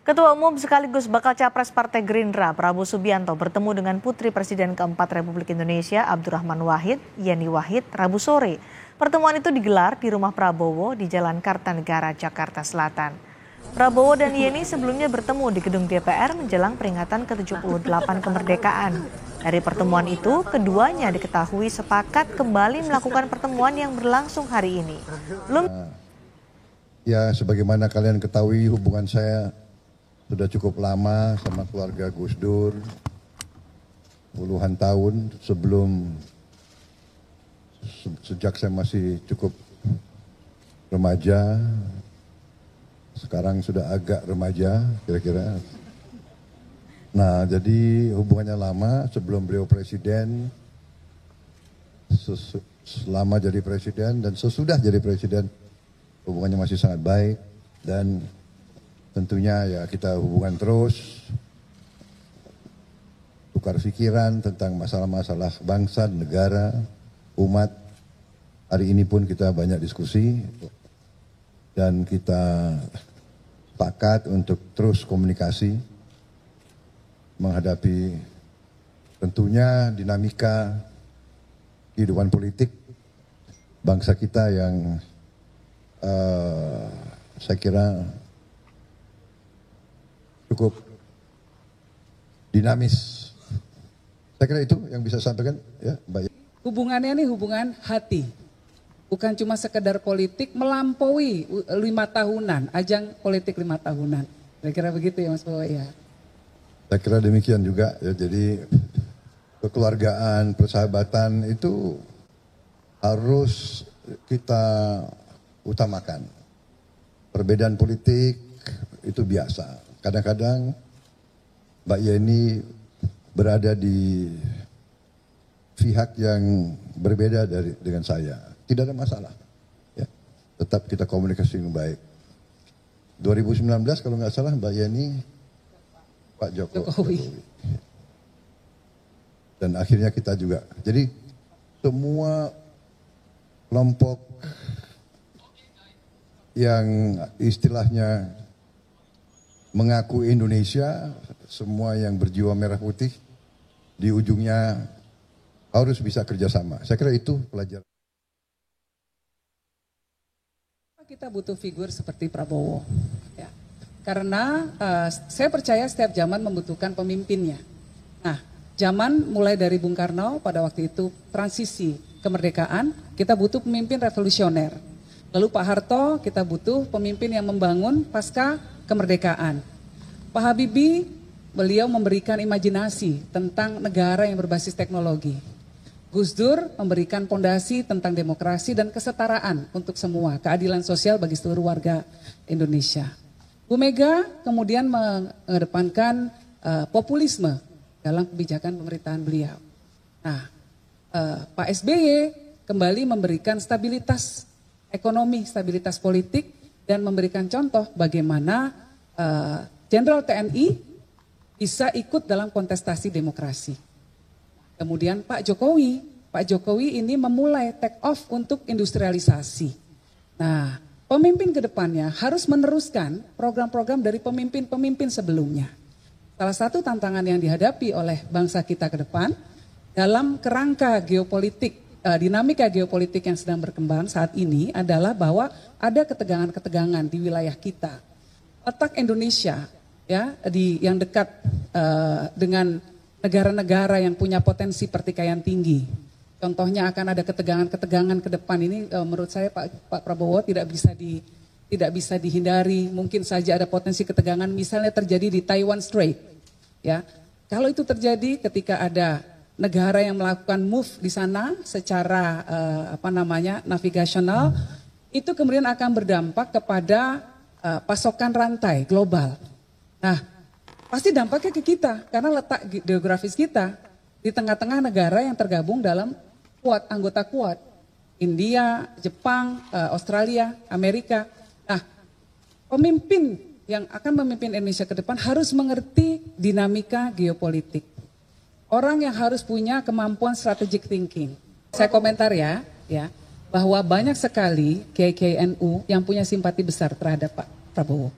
Ketua Umum sekaligus bakal capres Partai Gerindra Prabowo Subianto bertemu dengan Putri Presiden keempat Republik Indonesia Abdurrahman Wahid, Yeni Wahid, Rabu sore. Pertemuan itu digelar di rumah Prabowo di Jalan Kartanegara, Jakarta Selatan. Prabowo dan Yeni sebelumnya bertemu di gedung DPR menjelang peringatan ke-78 kemerdekaan. Dari pertemuan itu, keduanya diketahui sepakat kembali melakukan pertemuan yang berlangsung hari ini. Ya, sebagaimana kalian ketahui, hubungan saya sudah cukup lama sama keluarga Gus Dur, puluhan tahun sejak saya masih cukup remaja, sekarang sudah agak remaja kira-kira. Nah, jadi hubungannya lama sebelum beliau presiden, selama jadi presiden dan sesudah jadi presiden, hubungannya masih sangat baik dan tentunya ya kita hubungan terus, tukar pikiran tentang masalah-masalah bangsa, negara, umat. Hari ini pun kita banyak diskusi dan kita sepakat untuk terus komunikasi menghadapi tentunya dinamika kehidupan politik bangsa kita yang saya kira cukup dinamis. Saya kira itu yang bisa saya sampaikan ya, Mbak. Hubungannya ini hubungan hati. Bukan cuma sekedar politik melampaui 5 tahunan, ajang politik 5 tahunan. Kira-kira begitu ya Mas Bowo ya. Saya kira demikian juga ya, jadi kekeluargaan, persahabatan itu harus kita utamakan. Perbedaan politik itu biasa. Kadang-kadang Mbak Yeni berada di pihak yang berbeda dengan saya. Tidak ada masalah. Ya. Tetap kita komunikasi dengan baik. 2019 kalau nggak salah Mbak Yeni, Pak Jokowi. Dan akhirnya kita juga. Jadi semua kelompok yang istilahnya mengaku Indonesia, semua yang berjiwa merah putih, di ujungnya harus bisa kerjasama. Saya kira itu pelajaran. Kita butuh figur seperti Prabowo, ya. Karena saya percaya setiap zaman membutuhkan pemimpinnya. Nah, zaman mulai dari Bung Karno pada waktu itu transisi kemerdekaan, kita butuh pemimpin revolusioner. Lalu Pak Harto, kita butuh pemimpin yang membangun pasca kemerdekaan. Pak Habibie, beliau memberikan imajinasi tentang negara yang berbasis teknologi. Gus Dur memberikan pondasi tentang demokrasi dan kesetaraan untuk semua, keadilan sosial bagi seluruh warga Indonesia. Bu Mega kemudian mengedepankan populisme dalam kebijakan pemerintahan beliau. Nah, Pak SBY kembali memberikan stabilitas ekonomi, stabilitas politik, dan memberikan contoh bagaimana Jenderal TNI bisa ikut dalam kontestasi demokrasi. Kemudian Pak Jokowi ini memulai take off untuk industrialisasi. Nah, pemimpin ke depannya harus meneruskan program-program dari pemimpin-pemimpin sebelumnya. Salah satu tantangan yang dihadapi oleh bangsa kita ke depan dalam kerangka geopolitik, dinamika geopolitik yang sedang berkembang saat ini adalah bahwa ada ketegangan-ketegangan di wilayah kita. Letak Indonesia ya yang dekat dengan negara-negara yang punya potensi pertikaian tinggi. Contohnya akan ada ketegangan-ketegangan ke depan ini menurut saya Pak Prabowo tidak bisa dihindari. Mungkin saja ada potensi ketegangan misalnya terjadi di Taiwan Strait. Ya. Kalau itu terjadi ketika ada negara yang melakukan move di sana secara navigasional, itu kemudian akan berdampak kepada pasokan rantai global. Nah, pasti dampaknya ke kita karena letak geografis kita di tengah-tengah negara yang tergabung dalam anggota Quad. India, Jepang, Australia, Amerika. Nah, pemimpin yang akan memimpin Indonesia ke depan harus mengerti dinamika geopolitik. Orang yang harus punya kemampuan strategic thinking. Saya komentar ya, bahwa banyak sekali kiai-kiai NU yang punya simpati besar terhadap Pak Prabowo.